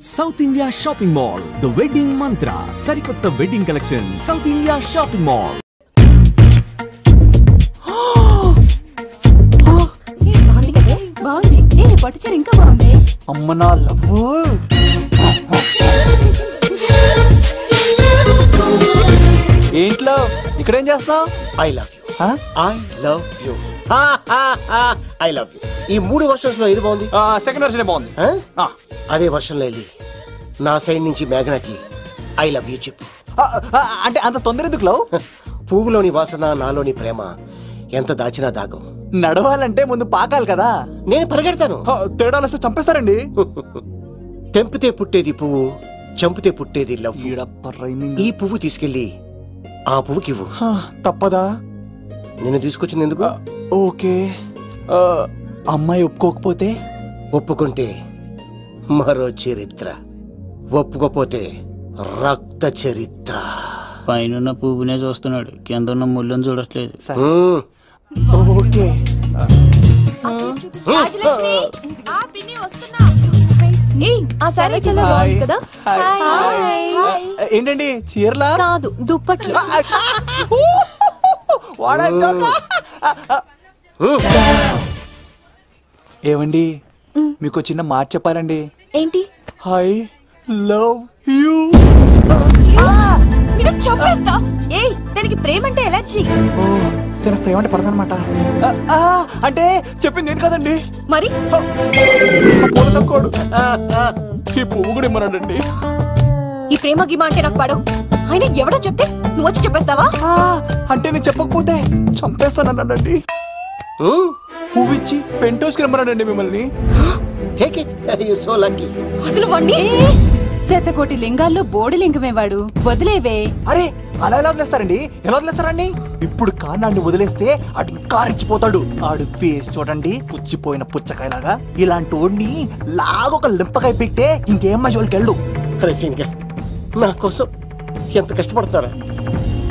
South India shopping mall the wedding మంత్ర సరికొత్త wedding collection south India shopping mall. బాగుంది పట్టుచీర ఇంకా బాగుంది. అమ్మ నా లవ్. ఏంట్లో ఇక్కడేం చేస్తున్నావు? I love you. I love you. I love you. ఈ 3 వర్షన్స్ లో ఏది బాగుంది? సెకండ్ వర్షన్ బాగుంది. అదే వర్షంలో వెళ్ళి నా సైడ్ నుంచి మేఘనాకి ఐ లవ్ యూ చెప్పు. అంటే అంత తొందర ఎందుకు లవ్? పువ్వులోని వాసన నాలోని ప్రేమ ఎంత దాచినా దాగం. నడవాలంటే ముందు పాకాలి కదా. నేను పరిగెడతాను. తేడాలు వస్తే చంపేస్తారండి. తెంపితే పుట్టేది పువ్వు, చంపితే పుట్టేది లవ్. ఈ పువ్వు తీసుకెళ్ళి ఆ పువ్వుకి ఇవ్వు. తప్పదా? నేను తీసుకొచ్చింది ఎందుకు? ఓకే. అమ్మాయి ఒప్పుకోకపోతే? ఒప్పుకుంటే మరో చరిత్ర, ఒప్పుకోపోతే రక్త చరిత్ర. పైన పువ్వునే చూస్తున్నాడు, కింద ఉన్న ముళ్ళని చూడట్లేదు. ఓకే. ఏంటండి చీరలా? కాదు, దుప్పట్లు. ఏమండి, మీకు చిన్న మాట చెప్పాలండి. ఏంటి? I love you. చంపేస్తా. దానికి ప్రేమ అంటే ఎలర్జీ. తనకు ప్రేమ అంటే పడదనమాట. అంటే చెప్పింది ఏంటి కదండి. మరి ఈ పువ్వు కూడా ఇమ్మనండి. ఈ ప్రేమ గిమ అంటే నాకు పడవు. అయినా ఎవడో చెప్తే నువ్వు వచ్చి చెప్పేస్తావా? అంటే నేను చెప్పకపోతే చంపేస్తానండి. పువ్విచ్చి పెంటోస్కి రమ్మనండి మిమ్మల్ని. అసలు వాణ్ణి శతకోటి లింగాల్లో బోడి లింగమేవాడు. వదిలేవే. అరే అలా ఎలా వదిలేస్తారండి? ఎలా వదిలేస్తారండి? ఇప్పుడు కాన్నాడిని వదిలేస్తే ఆడు ఇంకా రెచ్చిపోతాడు. ఆడు ఫేస్ చూడండి, పుచ్చిపోయిన పుచ్చకాయలాగా. ఇలాంటి వాడిని లాగొక లింపకాయ పెట్టే ఇంకేం మజోలికి వెళ్ళు. నా కోసం ఎంత కష్టపడతారా?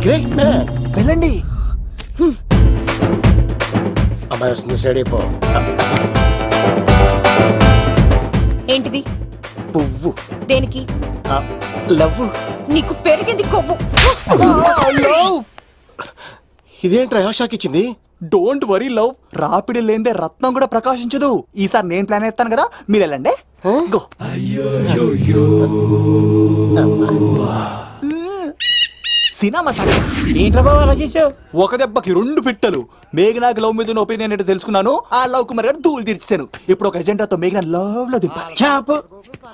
Great man. వెళ్ళండి. అమ్మాయి వస్తుంది, సైడ్ అయిపో. ఏంటిది? పువ్వు. దేనికి? లవ్. నీకు పెరిగింది కొవ్వు. ఇదేంట్రా షాకిచ్చింది? Don't worry love. రాపిడి లేదే రత్నం కూడా ప్రకాశించదు. ఈసారి నేను ప్లాన్ ఎత్తాను కదా, మీరు వెళ్ళండి. గో. సినిమా ఏంట్రా బాబు అలా చేసావు? ఒక దెబ్బకి 2 పిట్టలు. మేఘనాకి లవ్ మీద ఒపీనియన్ ఏంటో తెలుసుకున్నాను. ఆ లవ్ కుమార్ గారు ధూళి తీర్చాను. ఇప్పుడు ఒక ఎజెండాతో మేఘనా లవ్ లో దింపాలి. చాపు.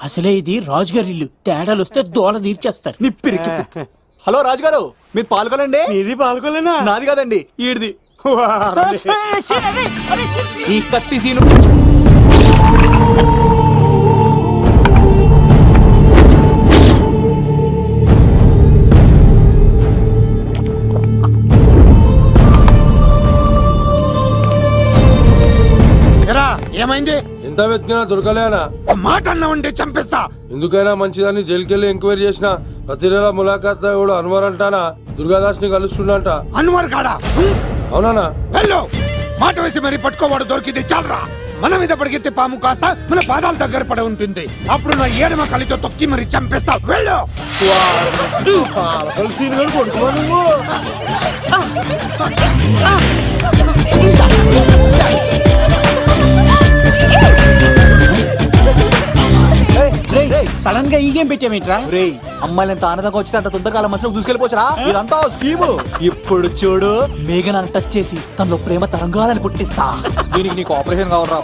అసలే ఇది రాజుగారి ఇల్లు, తేడాలు వస్తే దోళ తీర్చేస్తారు. నిప్పిరికి. హలో రాజుగారు, మీరు పాల్గొనండి. ఇది పాల్గొలేనా? నాది కాదండి, ఈడిది. ఈ కత్తి సీను. ఏమైంది? ఎంత వెతికినా దొరకలేనా? మాట అన్నావంటే చంపేస్తా. ఎందుకైనా మంచిదాన్ని జైలుకెళ్ళి ఎంక్వైరీ చేసిన. ప్రతి నెల ములాఖాత్ కూడా అన్వర్ అంటానా దుర్గాదాస్ ని కలుస్తుండంట. అన్వర్ కాడా? అవునా? వెళ్ళు. మాట వేసి మరి పట్టుకోవాడు దొరికింది చాలరా. మన మీద పడిగితే పాము కాస్త మన పాదాల దగ్గర పడి ఉంటుంది. అప్పుడు నా ఏడమ కలితో తొక్కి మరి చంపేస్తా. వెళ్ళు. సడన్ గా ఈ గేమ్ పెట్టామేంట్రా? రే, అమ్మాయిలు ఎంత ఆనందంగా వచ్చితే అంత తొందరగా మనుషులకు దూసుకెళ్ళిపోవచ్చురా. ఇదంతా స్కీము. ఇప్పుడు చూడు, మేఘనాన్ని టచ్ చేసి తనలో ప్రేమ తరంగాలని పుట్టిస్తా. దీనికి నీకు ఆపరేషన్ కావాలరా?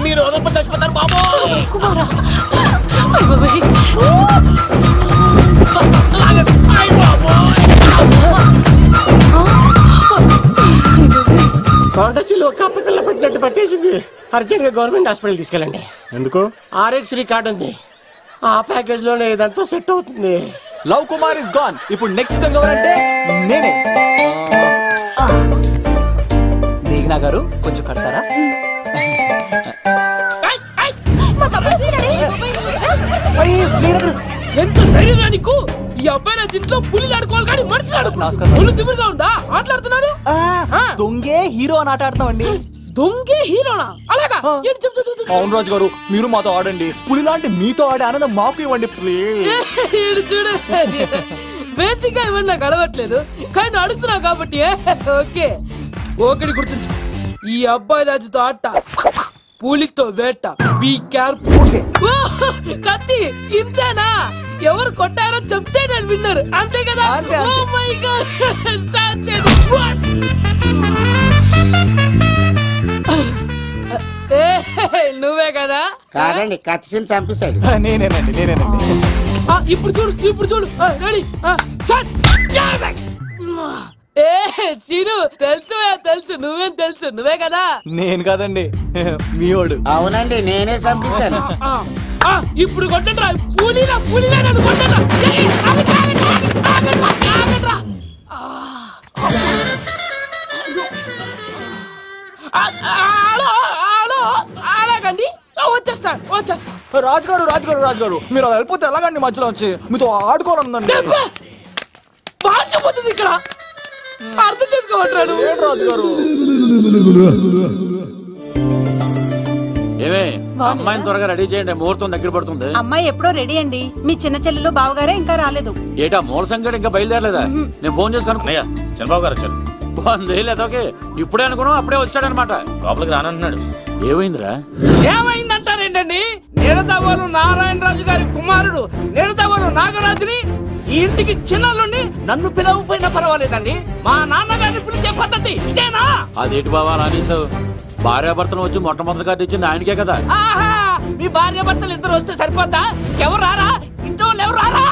మీరు చచ్చిపోతారు బాబు. కుమారా, కొండచిలో కప్ప పిల్ల పెట్టినట్టు పట్టేసింది. అర్జెంట్ గా గవర్నమెంట్ హాస్పిటల్ తీసుకెళ్ళండి. ఎందుకు? ఆర్ఎక్స్ రికార్డ్ ఉంది. ఆ ప్యాకేజ్ లోనే ఇదంతా సెట్ అవుతుంది. Love Kumar is gone. ఇప్పుడు నెక్స్ట్ దొంగ ఎవరంటే నేనే. మేఘనా గారు కొంచెం కడతారా? ఎంత ధైర్యం నీకు? ఈ అబ్బాయి నా ఇంట్లో పులి ఆడుకోవాలి కానీ మనిషి ఆడుకున్నాడు. తిమ్మిగా ఉందా ఆటలాడుతున్నాడు? దొంగే హీరో అని ఆట ఆడతామండి. దొంగే హీరోనా? అలాగా? అవును రాజు గారు, మీరు మాతో ఆడండి. పులి లాంటి మీతో ఆడే ఆనందం మాకు ఇవ్వండి ప్లీజ్. చూడు బేసిక్ గా ఇవన్నీ నాకు అడవట్లేదు కానీ అడుగుతున్నా కాబట్టి ఓకే. ఒకటి గుర్తుంచు, ఈ అబ్బాయి రాజుతో ఆట, పులితో వేట. Be careful. కత్తి ఇంతేనా? ఎవరు కొట్టారో చెప్తే నేను విన్నారు, అంతే కదా? ఓ మై గాడ్, స్టార్ట్ చేయండి. నువ్వే కదా? కాదండి, కత్తిని చంపేశాడు. నేనేనండి. ఇప్పుడు చూడు రెడీ. సీను తెలుసు నువ్వేం తెలుసు, నువ్వే కదా? నేను కాదండి, మీవాడు. అవునండి, నేనే చంపేశాను. ఇప్పుడు కొట్టండిరా, పులిలా నన్ను కొట్టండిరా. అలాగండి, వచ్చేస్తా. రాజుగారు మీరు అది వెళ్ళిపోతే ఎలాగండి? మధ్యలో వచ్చి మీతో ఆడుకోవాలండి. బాగుపోతుంది ఇక్కడ, అర్థం చేసుకోవట్రాడు. రాజుగారు ఏమే అమ్మాయిని త్వరగా రెడీ చేయండి, ముహూర్తం దగ్గర పడుతుంది. అమ్మాయి ఎప్పుడో రెడీ అండి. మీ చిన్న చెల్లెలు బావగారే ఇంకా రాలేదు. ఏటా మూల సంగతి ఇంకా బయలుదేరలేదా? నేను ఫోన్ చేసుకుని చంద్రబాబు గారు వచ్చారు. లేదోకే ఇప్పుడే అనుకున్నావు, అప్పుడే వచ్చాడనమాట. లోపలికి రానంటున్నాడు. ఏమైందిరా? ఏమైందంటారేంటండి? నిడదవోలు నారాయణరాజు గారి కుమారుడు నిడదవోలు నాగరాజుని ఈ ఇంటికి చిన్నల్లుండి నన్ను పిలవకపోయినా పర్వాలేదండి, మా నాన్నగారిని పిలిచే పద్ధతి ఇదేనా? అదేంటి బాబా అలా అనేసావు? భార్యాభర్తను వచ్చి మొట్టమొదటి కార్డు ఇచ్చింది ఆయనకే కదా. ఆహా, మీ భార్యాభర్తలు ఇద్దరు వస్తే సరిపోతా? ఇంకెవరు రారా? ఇంట్లో ఎవరు రారా?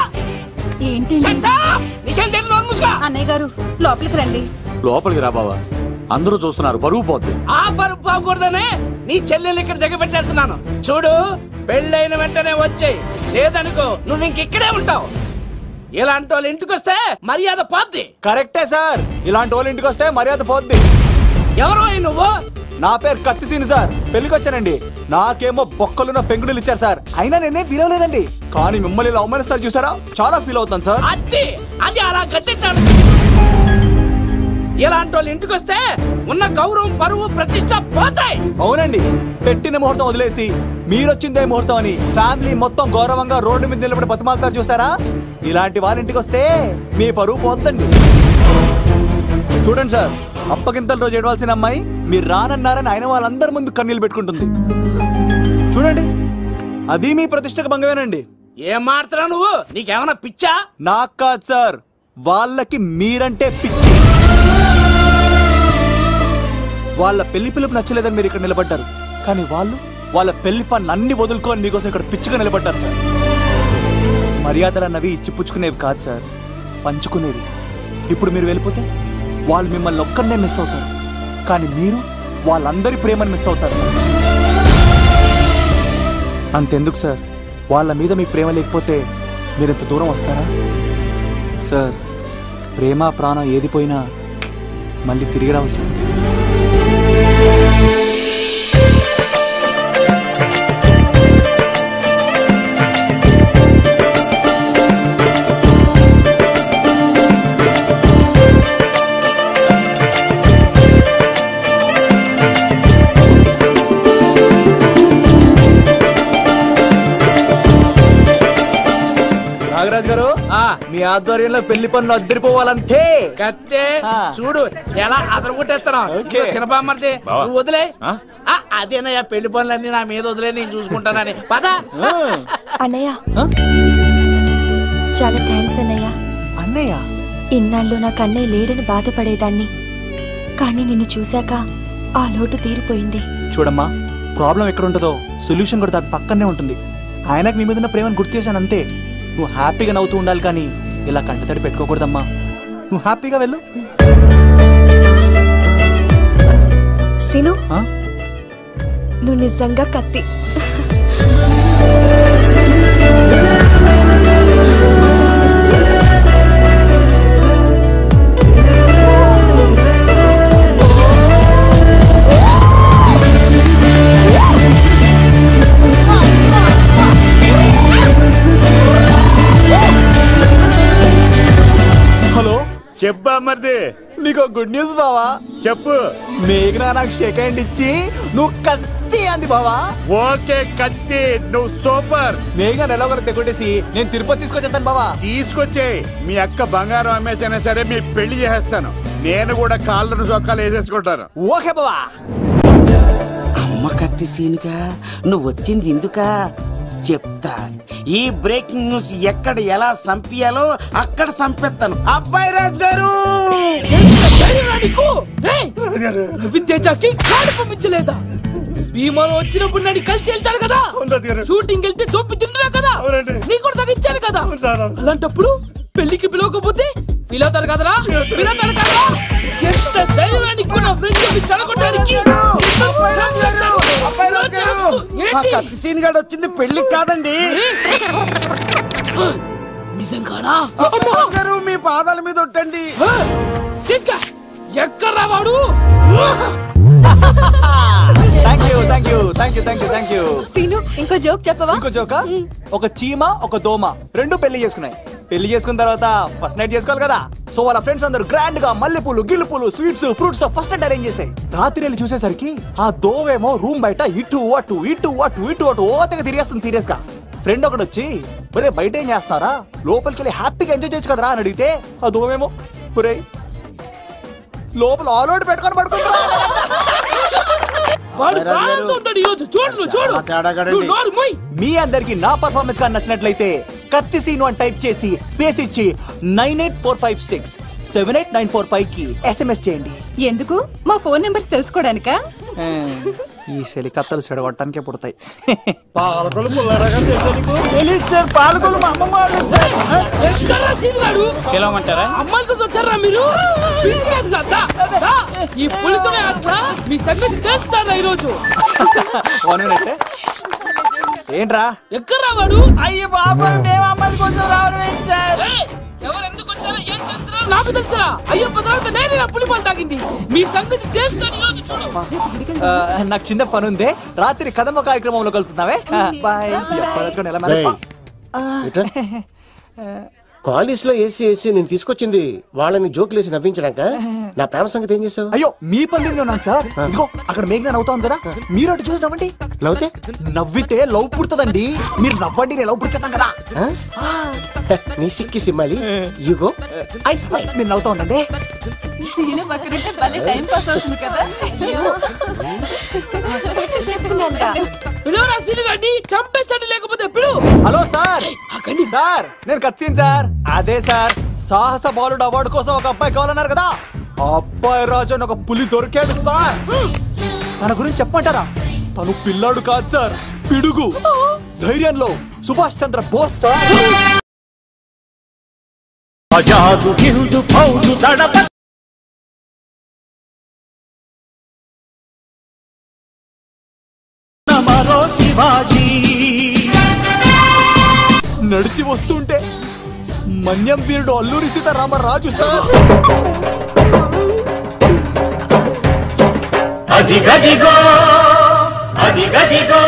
ఏంటి నీకేం తెలియదు? అన్నయ్య గారు లోపలికి రండి. లోపలికి రా బావా, అందరూ చూస్తున్నారు, పరువు పోద్ది. ఆ పరువు పోకూడదనే నీ చెల్లెలు ఇక్కడ దిగబెట్టేస్తున్నాను. చూడు, పెళ్ళైన వెంటనే వచ్చాయి, లేదనుకో నువ్వు ఇంకెక్కడే ఉంటావు. ఇలాంటి వాళ్ళు ఇంటికి వస్తే మర్యాద పోద్ది. కరెక్టే సార్, ఇలాంటి వాళ్ళు ఇంటికి వస్తే మర్యాద పోద్ది. ఎవరు నువ్వు? నా పేరు కత్తిసీని సార్, పెళ్లికి వచ్చానండి. నాకేమో బొక్కలున్న పెంగుడులు ఇచ్చారు సార్, అయినా నేనేం ఫీల్ అవ్వలేదండి. కానీ మిమ్మల్ని ఇలా అవమానిస్తారు చూసారా, చాలా ఫీల్ అవుతాను సార్. అది అలా గట్టెట్టాడు. ఇలాంటి వాళ్ళు ఇంటికి వస్తే ఉన్న గౌరవం, పరువు, ప్రతిష్ట పోతాయి. అవునండి, పెట్టిన ముహూర్తం వదిలేసి మీరొచ్చిందే ముహూర్తం అని ఫ్యామిలీ మొత్తం గౌరవంగా రోడ్డు మీద నిలబడి బతిమాలుతారు చూసారా. ఇలాంటి వాళ్ళ ఇంటికి వస్తే మీ పరువు పోతండి. చూడండి సార్, అప్పగింతల రోజు ఏడవాల్సిన అమ్మాయి మీరు రానన్నారని ఆయన వాళ్ళందరి ముందు కన్నీళ్ళు పెట్టుకుంటుంది. చూడండి, అది మీ ప్రతిష్టకు భంగమేనండి. ఏం మాట్లాడుతున్నావు నువ్వు? నీకేమన్నా పిచ్చా? నాకు కాదు సార్, వాళ్ళకి మీరంటే పిచ్చి. వాళ్ళ పెళ్లి పిలుపు నచ్చలేదని మీరు ఇక్కడ నిలబడ్డారు, కానీ వాళ్ళు వాళ్ళ పెళ్లి పని అన్ని వదులుకొని మీకోసం ఇక్కడ పిచ్చిగా నిలబడ్డారు సార్. మర్యాదలు అన్నవి ఇచ్చిపుచ్చుకునేవి కాదు సార్, పంచుకునేవి. ఇప్పుడు మీరు వెళ్ళిపోతే వాళ్ళు మిమ్మల్ని ఒక్కరినే మిస్ అవుతారు, కానీ మీరు వాళ్ళందరి ప్రేమను మిస్ అవుతారు సార్. అంతెందుకు సార్, వాళ్ళ మీద మీ ప్రేమ లేకపోతే మీరు ఇంత దూరం వస్తారా సార్? ప్రేమ ప్రాణం ఏది పోయినా మళ్ళీ తిరిగి రావు సార్. నాగరాజ్ గారు, మీ ఆధ్వర్యంలో పెళ్లి పనులు అద్దరిపోవాలంతే. కత్తే చూడు ఎలా అదరగొట్టేస్తున్నావు. చిన్నబామ్మర్ది నువ్వు వదిలే. అదేనయ్యా, పెళ్లి పనులన్నీ నా మీద వదిలే, నేను చూసుకుంటానని. పద అన్నయ్య, చాలా థ్యాంక్స్ అన్నయ్య. అన్నయ్య, ఇన్నాళ్ళు నాకు అన్నయ్య లేడని బాధపడేదాన్ని, కానీ నిన్ను చూశాక ఆ లోటు తీరిపోయింది. చూడమ్మా, ప్రాబ్లం ఎక్కడ ఉంటుందో సొల్యూషన్ కూడా దాని పక్కనే ఉంటుంది. ఆయనకు మీ మీద ఉన్న ప్రేమను గుర్తు చేశాను అంతే. నువ్వు హ్యాపీగా నవ్వుతూ ఉండాలి, కానీ ఇలా కంటతడి పెట్టుకోకూడదమ్మా. నువ్వు హ్యాపీగా వెళ్ళు. సీను, నువ్వు నిజంగా కత్తి. చెప్పా మరిది. నీకు గుడ్ న్యూస్ బావా. చెప్పు. మేఘనా నాకు షేక్ హ్యాండ్ ఇచ్చి నువ్వు కత్తి అంది బావా. ఓకే కత్తి, నువ్వు సూపర్. మేఘనా ఎలా ఒకటి తెగొట్టేసి నేను తిరుపతి తీసుకొచ్చేస్తాను బావా. తీసుకొచ్చే మీ అక్క బంగారం అమ్మేసైనా సరే మీ పెళ్లి చేసేస్తాను. నేను కూడా కాళ్ళను చొక్కాలు వేసేసుకుంటాను. ఓకే బావా. అమ్మ కత్తి సీనుగా నువ్వు వచ్చింది ఎందుకా చెప్తా. ఈ బ్రేకింగ్ న్యూస్ ఎక్కడ ఎలా సంపియాలో అక్కడ సంపెత్తాను. అబ్బాయి రాజు గారు పంపించలేదా? భీమాలో వచ్చినప్పుడు నన్ను కలిసి వెళ్తాడు కదా, షూటింగ్ వెళ్తే దొప్పి తింటున్నా కదా, నీ కూడా తగ్గించాను కదా. అలాంటప్పుడు పెళ్లికి పిలవకపోతే ఫీల్ అవుతాడు కదరా, ఫీల్ అవుతాడు కదా. ఎంత ధైర్యానికి నా ఫ్రెండ్ చదవడానికి కత్తి సీన్ గాడు వచ్చింది పెళ్లికి కాదండి. నిజంగానా? గారు మీ పాదాల మీద ఒట్టండి. ఎక్కడ్రా వాడు? సీను ఇంకో జోక్ చెప్పవా? ఇంకో జోకా? ఒక చీమ ఒక దోమ రెండు పెళ్లి చేసుకున్నాయి. పెళ్లి చేసుకున్న తర్వాత ఫస్ట్ నైట్ చేసుకోవాలి కదా. సో వాళ్ళ ఫ్రెండ్స్ అందరూ గ్రాండ్ గా మల్లెపూలు గిల్లుపూలు స్వీట్స్ ఫ్రూట్స్ తో ఫస్ట్ నైట్ అరేంజ్ చేసాయి. రాత్రి వెళ్ళి చూసేసరికి ఆ దోవేమో రూమ్ బయట ఇటు అటు ఇటు అటు ఇటు అటు ఓతగా తిరిగేస్తుంది సీరియస్ గా. ఫ్రెండ్ ఒకటి వచ్చి ఒరే బయట ఏం చేస్తారా, లోపలికి వెళ్ళి హ్యాపీగా ఎంజాయ్ చేయొచ్చు కదరా అని అడిగితే ఆ దోవేమో ఒరే లోపల ఆల్ అవుట్ పెట్టుకొని పడుకుంటారా. మీ అందరికి నా పర్ఫార్మెన్స్ గా నచ్చినట్లయితే కత్తి సీను అని టైప్ చేసి స్పేస్ ఇచ్చి 9845678945 కి SMS చేయండి. ఎందుకు? మా ఫోన్ నెంబర్స్ తెలుసుకోవడానికా? ఈ సెలికత్తలు చెడగొట్టడానికే పుడతాయి. అమ్మాయిల కోసం వచ్చారా మీరు? ఈ పులితోనే అట్లా మీ సంగతి తెలుస్తారా ఈరోజు? ఏంట్రా ఎక్కడ రావాడు? అయ్యో బాబా మేము అమ్మాయిల కోసం రావడం ఎవరు ఎందుకు వచ్చారో ఏం చేస్తున్నారో నాకు తెలుసురా. అయ్యో పదార్థ నేనే నా పులిపాలు తాగింది. మీ సంగతి తెలుస్తాను ఈరోజు చూడు. నాకు చిన్న పని ఉంది, రాత్రి కదమ్మ కార్యక్రమంలో కలుస్తున్నావే. బాయ్. కాలేజ్ లో ఏసీ నేను తీసుకొచ్చింది వాళ్ళని జోకులేసి నవ్వించడాక. నా ప్రేమ సంగతి ఏం చేసావు? అయ్యో మీ పని మీద ఉన్నాను సార్. ఇదిగో అక్కడ మేఘన నవ్వుతాను కదా, మీరు అటు చూసి నవ్వండి. నవ్వుతే నవ్వితే లవ్ పుడుతుందండి. మీరు నవ్వండి, నేను లవ్ పుడిచేద్దాం కదా. నీ సిక్కి సిమ్మాలి యుగో ఐ స్మైల్. మీరు నవ్వుతా ఉండండి. చంపేస్తాడు లేకపోతే ఎప్పుడు? Hello sir. సార్ నేను కత్తిన్ సార్. అదే సార్ సాహస బాలుడు అవార్డు కోసం ఒక అబ్బాయి కావాలన్నారు కదా. ఆ అబ్బాయి రాజు అని ఒక పులి దొరికాడు సార్. తన గురించి చెప్పమంటారా? తను పిల్లాడు కాదు సార్, పిడుగు. ధైర్యంలో సుభాష్ చంద్ర బోస్ సార్. నడిచి వస్తుంటే మన్యం వీరుడు అల్లూరి సీతారామరాజు సార్. అదిగదిగో అదిగదిగో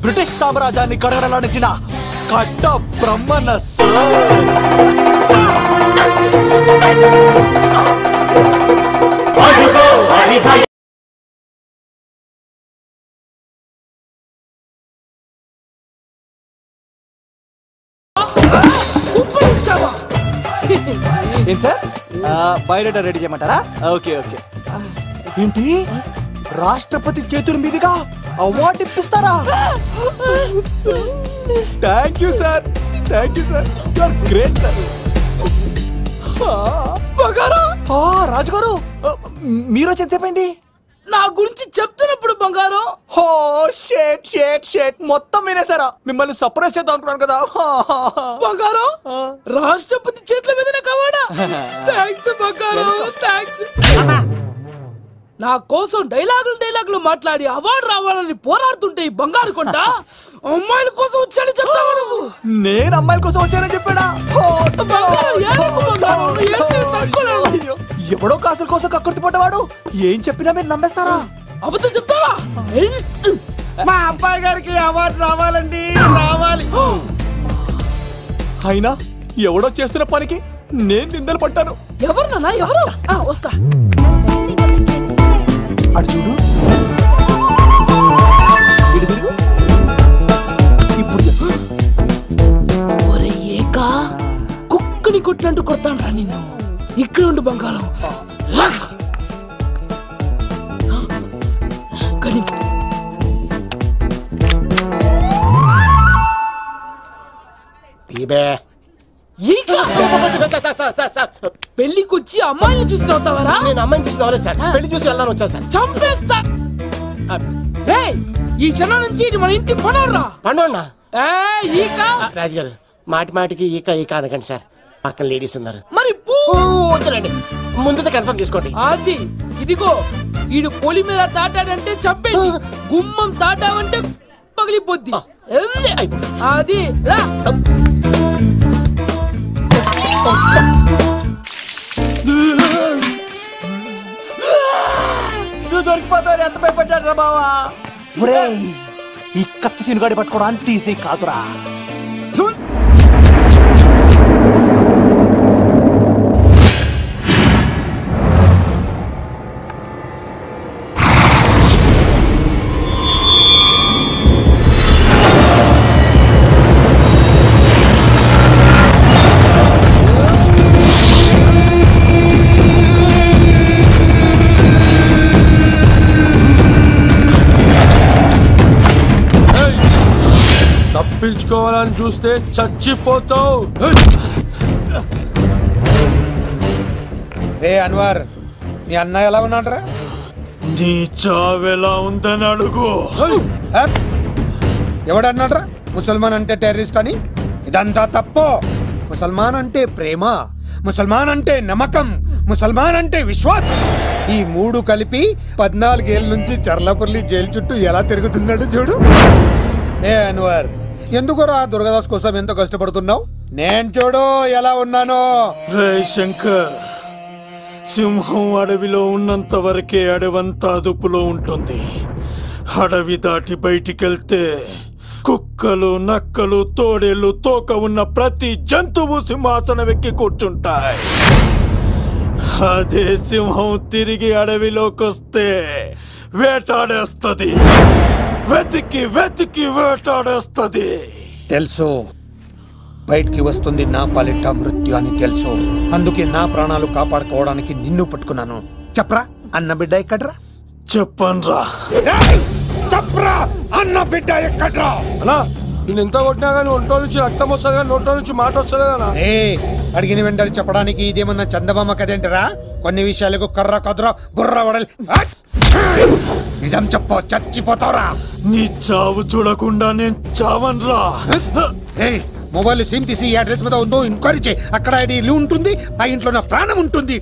బ్రిటిష్ సామ్రాజ్యాన్ని కడగడలాడించిన కట్ట బ్రహ్మణ సార్. ఏం సార్ బయోడేటా రెడీ చేయమంటారా? Okay okay. ఏంటి రాష్ట్రపతి చేతుల మీదుగా అవార్డు ఇప్పిస్తారా? Thank you sir, thank you sir, you are great sir. రాజుగారు మీరు చెప్పింది నా గురించి చెప్తున్నప్పుడు బంగారం. హో షేట్ షేట్ షేట్ మొత్తం వినేసారా? మిమ్మల్ని సర్ప్రైజ్ చేద్దాం అనుకున్నాను కదా. బంగారం రాష్ట్రపతి చేతుల మీదనే కావాడా? థ్యాంక్స్ బంగారం, థ్యాంక్స్. నా కోసం డైలాగులు మాట్లాడి అవార్డు రావాలని పోరాడుతుంటే ఈ బంగారు కొండ అమ్మాయిల కోసం వచ్చాడని చెప్తావా నువ్వు? నేను అమ్మాయిల కోసం వచ్చానని చెప్పాడా? ఎవడో కాసుల కోసం కక్కుర్తి పడ్డవాడు ఏం చెప్పినా మీరు నమ్మేస్తారా? అబద్ధం చెప్తావా? మా అబ్బాయి గారికి అవార్డు రావాలండి, రావాలి. అయినా ఎవడో చేస్తున్న పనికి నేను నిందలు పట్టాను. ఎవరు నాన్న ఎవరు? వస్తా. అడు చూడు, ఇప్పుడు చెప్పు. ఒరే ఏకా, కుక్కని కొట్టినట్టు కొడతాను రా నిన్ను. ఇక్కడ ఉండు బంగారం. పెళ్లికొచ్చి అమ్మాయిని చూసి అవుతావరా? నేను అమ్మాయిని చూసి రాలేదు సార్, పెళ్లి చూసి వెళ్ళాను వచ్చా సార్. చంపేస్తా. ఈ క్షణం నుంచి మన ఇంటి పనోడ్రా. పండున్నా ఈక రాజుగారు, మాటి మాటికి ఈక ఈక అనకండి సార్, పక్కన లేడీస్ ఉన్నారు. మరి వద్దులండి, ముందు కన్ఫర్మ్ చేసుకోండి. అది ఇదిగో, ఈడు పొలి మీద తాటాడంటే చంపేది, గుమ్మం తాటావంటే పగిలిపోద్ది. అది రా. నువ్వు దొరికిపోతావు. ఎంత భయపడ్డాడు రా బావా. ఈ కత్తి సీనుగాడి పట్టుకోవడం అంత ఈజీ కాదురా. తప్పించుకోవాలని చూస్తే చచ్చిపోతావు. రే అన్వర్, నీ అన్న ఎలా ఉన్నాడరా? నీ చావెలా ఉందని అడుగు. ఎవడన్నాడ్రా ముసల్మాన్ అంటే టెర్రరిస్ట్ అని? ఇదంతా తప్పు. ముసల్మాన్ అంటే ప్రేమ, ముసల్మాన్ అంటే నమ్మకం, ముసల్మాన్ అంటే విశ్వాసం. ఈ మూడు కలిపి 14 ఏళ్ళ నుంచి చర్లపల్లి జైలు చుట్టూ ఎలా తిరుగుతున్నాడు చూడు. ఏ అన్వర్, ఎందుకురా దుర్గాదాస్ కోసం ఎంతో కష్టపడుతున్నావు? నేను చూడు ఎలా ఉన్నానో. రే శంకర్, సింహం అడవిలో ఉన్నంత వరకే అడవంతా అదుపులో ఉంటుంది. అడవి దాటి బయటికెళ్తే కుక్కలు, నక్కలు, తోడేళ్లు, తోక ఉన్న ప్రతి జంతువు సింహాసనం ఎక్కి కూర్చుంటాయి. అదే సింహం తిరిగి అడవిలోకి వస్తే వేటాడేస్తది, వెతికి వెతికి వేటాడేస్తది. తెలుసు, బయటికి వస్తుంది నా పాలిట మృత్యు అని తెలుసు. అందుకే నా ప్రాణాలు కాపాడుకోవడానికి నిన్ను పట్టుకున్నాను. చెప్పరా, అన్న బిడ్డ ఎక్కడ్రా? చెప్పన్రా. చెప్పరా, అన్న బిడ్డ ఎక్కడ్రా? అన్నా, నేను ఎంత కొట్టినా కానీ ఒంట్లో నుంచి రక్తం వస్తుంది కానీ నోట్లో నుంచి మాట వస్తుంది కదా. అడిగిన వెంటనే చెప్పడానికి ఇదేమన్నా చందమామ కదేంటరా? కొన్ని విషయాలకు కర్ర కదరా బుర్ర వడలి. నిజం చెప్పు, చచ్చిపోతావురా. నీ చావు చూడకుండా నేను చావన్రా. మొబైల్ సిమ్ తీసి అడ్రస్ మీద ఉందో ఎంక్వైరీ చేయి. అక్కడ ఐడి ఇల్లు ఉంటుంది, ఆ ఇంట్లో నా ప్రాణం ఉంటుంది.